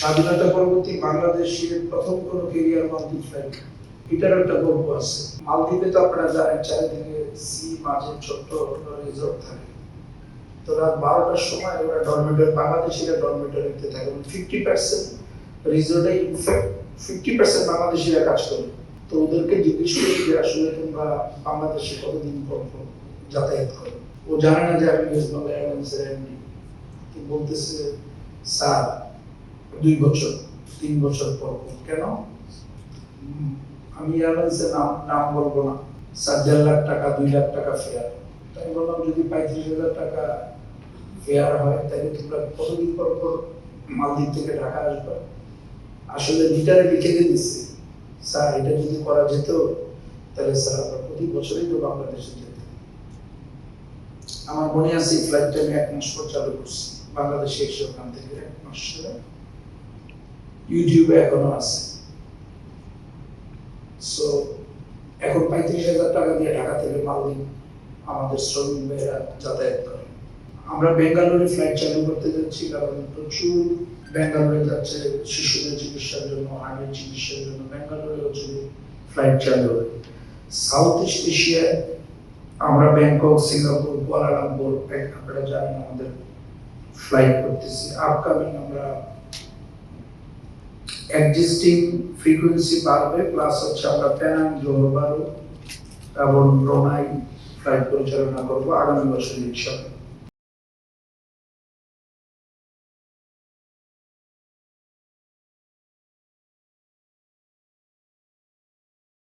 স্বাধীনতা পরবর্তী বাংলাদেশের প্রথম কোনো কেরিয়ার মালদ্বীপ ফ্লাইট, এটার একটা গল্প আছে। মালদ্বীপে তো আপনারা জানেন চারিদিকে সি মাঝে ছোট্ট রিসোর্ট থাকে। তো রাত 12টার সময় ওরা ডরমেটরি, বাংলাদেশিরা ডরমেটরিতে থাকে। 50% রিসোর্টে ইনফ্যাক্ট 50% বাংলাদেশিরা কাজ করে। তো ওদেরকে জিজ্ঞেস করি যে আসলে তোমরা বাংলাদেশে কতদিন পর পর যাতায়াত করো। ও জানে না যে আমি ওয়েস্ট বেঙ্গল এয়ারলাইন্সের এমডি। তো বলতেছে স্যার 2 বছর 3 বছর পর। কেন? আমি এয়ারলাইন্সের নাম বলবো না। স্যার 1.5 লাখ টাকা 2 লাখ টাকা ফেয়ার। তাই বললাম যদি 35,000 টাকা ফেয়ার হয় তাহলে তোমরা কতদিন পর পর মালদ্বীপ থেকে ঢাকা আসবে? আসলে লিটারে লিখে দিচ্ছে স্যার এটা যদি করা যেত তাহলে স্যার আমরা প্রতি বছরই তো বাংলাদেশে যেতাম। আমার মনে আছে ফ্লাইটটা আমি 1 মাস পর চালু করছি বাংলাদেশে এসে, ওখান থেকে 1 মাস ধরে ইউটিউবে এখনো আছে। সো এখন 35,000 টাকা দিয়ে ঢাকা থেকে মালদ্বীপ আমাদের শ্রমিক ভাইয়েরা যাতায়াত করে। আমরা বেঙ্গালুরু ফ্লাইট চালু করতে যাচ্ছি কারণ প্রচুর বেঙ্গালুরু যাচ্ছে শিশুদের চিকিৎসার জন্য, হার্টের চিকিৎসার জন্য। বেঙ্গালুরু হচ্ছে ফ্লাইট চালু হবে। সাউথ ইস্ট এশিয়ায় আমরা ব্যাংকক, সিঙ্গাপুর, কুয়ালালামপুর, আপনারা জানেন আমাদের ফ্লাইট করতেছি। আপকামিং আমরা এক্সিস্টিং ফ্রিকোয়েন্সি বাড়বে, প্লাস হচ্ছে আমরা পেনাং, জোহর বারু এবং ব্রুনাই ফ্লাইট পরিচালনা করবো আগামী বছর ইনশাআল্লাহ।